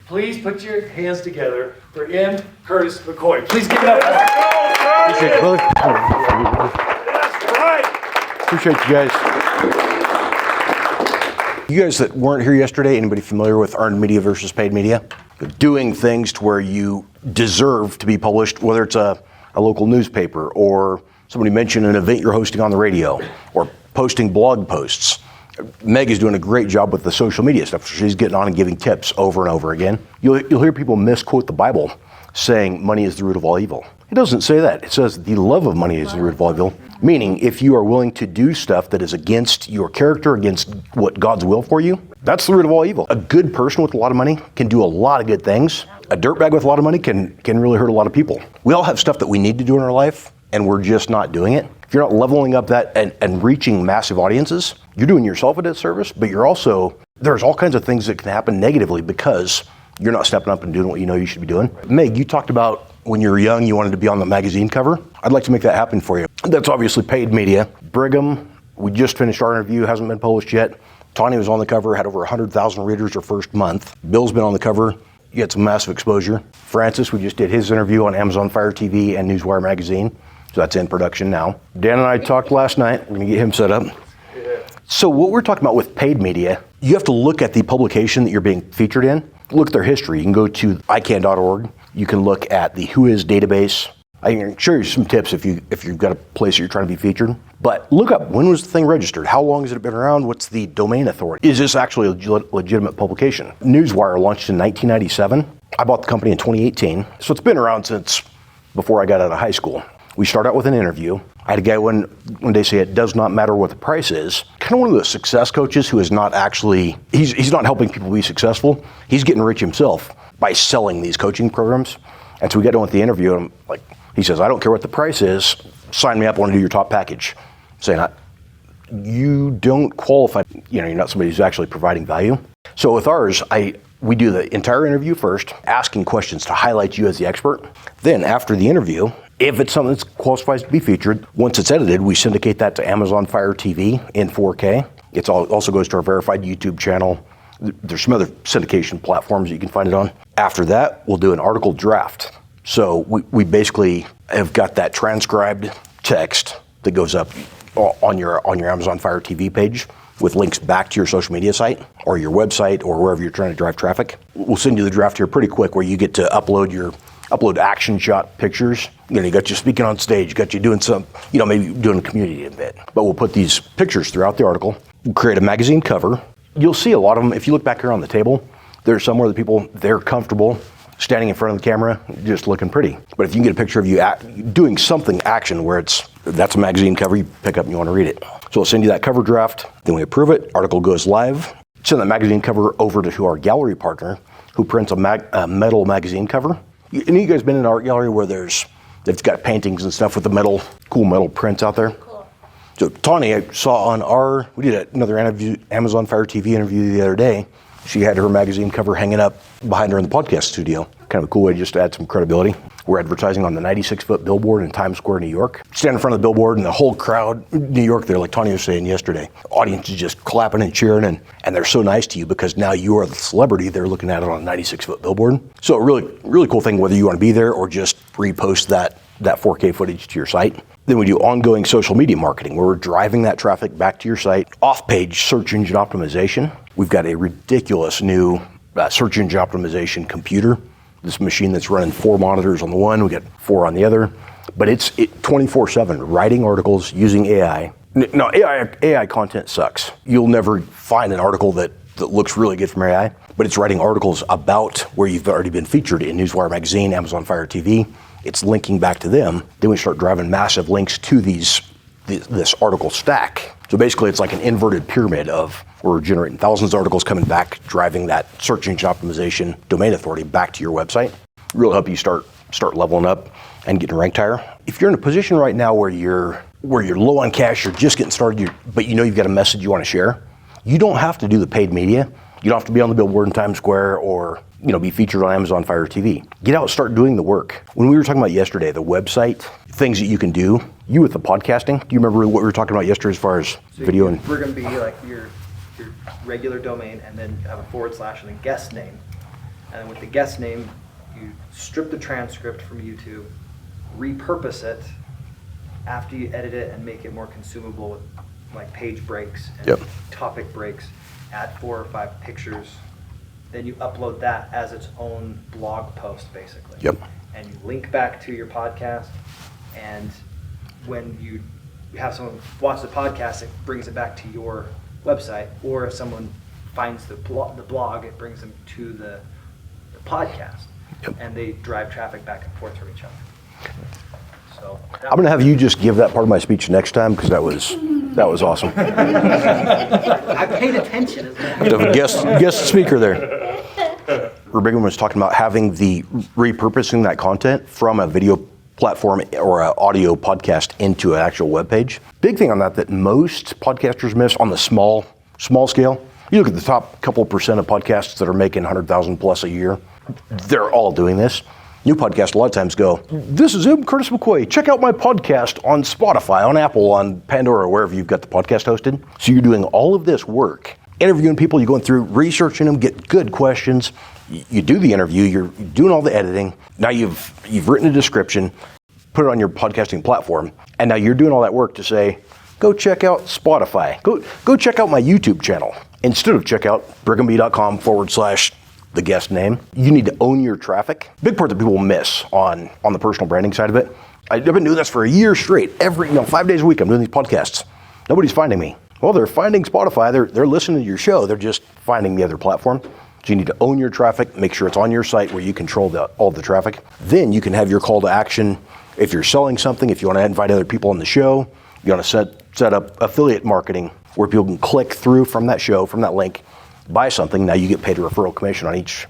Please put your hands together for M. Curtis McCoy. Please give it up. Appreciate you, brother. That's right. Appreciate you guys. You guys that weren't here yesterday, anybody familiar with earned media versus paid media? Doing things to where you deserve to be published, whether it's a local newspaper or somebody mentioned an event you're hosting on the radio or posting blog posts. Meg is doing a great job with the social media stuff. She's getting on and giving tips over and over again. You'll hear people misquote the Bible saying money is the root of all evil. It doesn't say that. It says the love of money is the root of all evil. Meaning, if you are willing to do stuff that is against your character, against what God's will for you, that's the root of all evil. A good person with a lot of money can do a lot of good things. A dirtbag with a lot of money can really hurt a lot of people. We all have stuff that we need to do in our life, and we're just not doing it. If you're not leveling up that and reaching massive audiences, you're doing yourself a disservice, but there's all kinds of things that can happen negatively because you're not stepping up and doing what you know you should be doing. Meg, you talked about when you were young, you wanted to be on the magazine cover. I'd like to make that happen for you. That's obviously paid media. Brigham, we just finished our interview, hasn't been published yet. Tawny was on the cover, had over 100,000 readers her first month. Bill's been on the cover, you had some massive exposure. Francis, we just did his interview on Amazon Fire TV and Newswire magazine. So that's in production now. Dan and I talked last night. We're gonna get him set up. Yeah. So what we're talking about with paid media, you have to look at the publication that you're being featured in. Look at their history. You can go to ican.org. You can look at the Whois database. I can show you some tips if you've got a place that you're trying to be featured. But look up, when was the thing registered? How long has it been around? What's the domain authority? Is this actually a legitimate publication? Newswire launched in 1997. I bought the company in 2018. So it's been around since before I got out of high school. We start out with an interview. I had a guy one day say it does not matter what the price is. Kind of one of those success coaches who is not actually, he's not helping people be successful. He's getting rich himself by selling these coaching programs. And so we got done with the interview and he says, I don't care what the price is, sign me up, I want to do your top package. Saying, you don't qualify, you're not somebody who's actually providing value. So with ours, we do the entire interview first, asking questions to highlight you as the expert. Then after the interview, if it's something that qualifies to be featured, once it's edited, we syndicate that to Amazon Fire TV in 4K. It also goes to our verified YouTube channel. There's some other syndication platforms that you can find it on. After that, we'll do an article draft. So we basically have got that transcribed text that goes up on your Amazon Fire TV page with links back to your social media site or your website or wherever you're trying to drive traffic. We'll send you the draft here pretty quick where you get to upload action shot pictures. You got you speaking on stage, got you doing some, maybe doing a community event. But we'll put these pictures throughout the article. We'll create a magazine cover. You'll see a lot of them. If you look back here on the table, there's some where the people, they're comfortable standing in front of the camera, just looking pretty. But if you can get a picture of you doing something action where that's a magazine cover, you pick up and you want to read it. So we'll send you that cover draft, then we approve it, article goes live, send that magazine cover over to our gallery partner who prints a metal magazine cover. Any of you guys been in an art gallery where they've got paintings and stuff with the cool metal prints out there? Cool. So Tawny, I saw we did another Amazon Fire TV interview the other day. She had her magazine cover hanging up behind her in the podcast studio. Kind of a cool way just to add some credibility. We're advertising on the 96-foot billboard in Times Square, New York. Stand in front of the billboard and the whole crowd, New York there, like Tawny was saying yesterday, audience is just clapping and cheering and they're so nice to you because now you are the celebrity. They're looking at it on a 96-foot billboard. So a really, really cool thing, whether you want to be there or just repost that 4K footage to your site. Then we do ongoing social media marketing where we're driving that traffic back to your site. Off-page search engine optimization. We've got a ridiculous new search engine optimization computer. This machine that's running 4 monitors on the one, we got 4 on the other. But it's 24/7 writing articles using AI. No, AI content sucks. You'll never find an article that looks really good from AI, but it's writing articles about where you've already been featured in Newswire magazine, Amazon Fire TV. It's linking back to them. Then we start driving massive links to this article stack. So basically it's like an inverted pyramid of we're generating thousands of articles coming back, driving that search engine optimization domain authority back to your website. Really help you start leveling up and getting ranked higher. If you're in a position right now where you're low on cash, you're just getting started, but you've got a message you want to share, you don't have to do the paid media. You don't have to be on the billboard in Times Square or be featured on Amazon Fire TV. Get out and start doing the work. When we were talking about yesterday, the website, things that you can do, you with the podcasting, do you remember what we were talking about yesterday as far as video? And we're going to be like your regular domain and then have a / and a guest name. And with the guest name, you strip the transcript from YouTube, repurpose it after you edit it and make it more consumable with like page breaks and topic breaks, add 4 or 5 pictures. Then you upload that as its own blog post, basically. Yep. And you link back to your podcast. And when you have someone watch the podcast, it brings it back to your website. Or if someone finds the blog, it brings them to the podcast. Yep. And they drive traffic back and forth from each other. So I'm going to have you just give that part of my speech next time because that was awesome. I paid attention. The guest speaker there. Repurposing was talking about having the repurposing that content from a video platform or an audio podcast into an actual web page. Big thing on that most podcasters miss on the small scale. You look at the top couple percent of podcasts that are making 100,000 plus a year. They're all doing this. New podcasts a lot of times go, this is Curtis McCoy. Check out my podcast on Spotify, on Apple, on Pandora, wherever you've got the podcast hosted. So you're doing all of this work, interviewing people, you're going through, researching them, get good questions. You do the interview, you're doing all the editing. Now you've written a description, put it on your podcasting platform, and now you're doing all that work to say, go check out Spotify. Go check out my YouTube channel. Instead of check out brighamb.com/the guest name. You need to own your traffic. Big part that people miss on the personal branding side of it. I've been doing this for a year straight. 5 days a week I'm doing these podcasts. Nobody's finding me. Well, they're finding Spotify. They're listening to your show. They're just finding the other platform. So you need to own your traffic, make sure it's on your site where you control all the traffic. Then you can have your call to action. If you're selling something, if you want to invite other people on the show, you want to set up affiliate marketing where people can click through from that show, from that link, buy something. Now you get paid a referral commission on each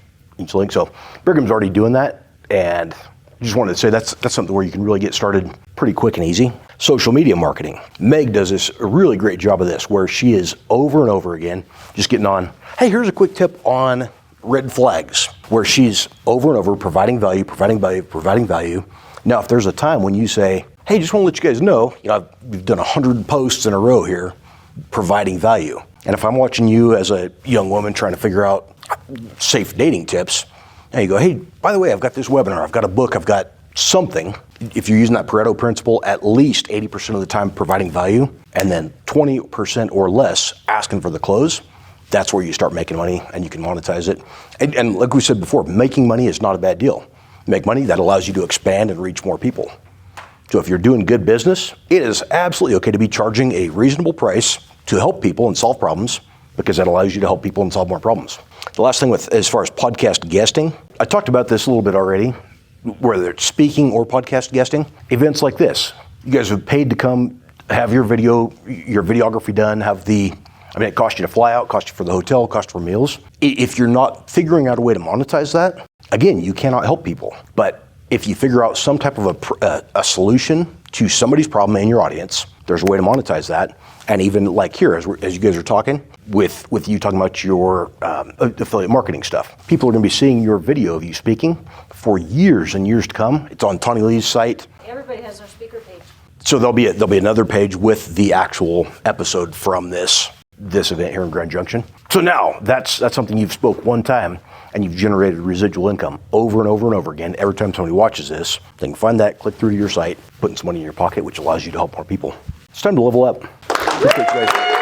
link. So Brigham's already doing that, and just wanted to say that's something where you can really get started pretty quick and easy. Social media marketing. Meg does a really great job of this, where she is over and over again just getting on, hey, here's a quick tip on red flags, where she's over and over providing value. Now, if there's a time when you say, hey, just want to let you guys know, we've done 100 posts in a row here providing value. And if I'm watching you as a young woman trying to figure out safe dating tips, and you go, hey, by the way, I've got this webinar, I've got a book, I've got something. If you're using that Pareto principle, at least 80% of the time providing value, and then 20% or less asking for the close, that's where you start making money and you can monetize it. And like we said before, making money is not a bad deal. Make money, that allows you to expand and reach more people. So if you're doing good business, it is absolutely okay to be charging a reasonable price to help people and solve problems, because that allows you to help people and solve more problems. The last thing as far as podcast guesting, I talked about this a little bit already, whether it's speaking or podcast guesting. Events like this, you guys have paid to come have your videography done, it cost you to fly out, cost you for the hotel, cost for meals. If you're not figuring out a way to monetize that, again, you cannot help people. But if you figure out some type of a solution to somebody's problem in your audience, there's a way to monetize that. And even like here, as you guys are talking, with you talking about your affiliate marketing stuff, people are going to be seeing your video of you speaking for years and years to come. It's on Tony Lee's site. Everybody has their speaker page. So there'll be another page with the actual episode from this event here in Grand Junction. So now that's something you've spoke one time, and you've generated residual income over and over and over again. Every time somebody watches this, they can find that, click through to your site, putting some money in your pocket, which allows you to help more people. It's time to level up. Appreciate you guys.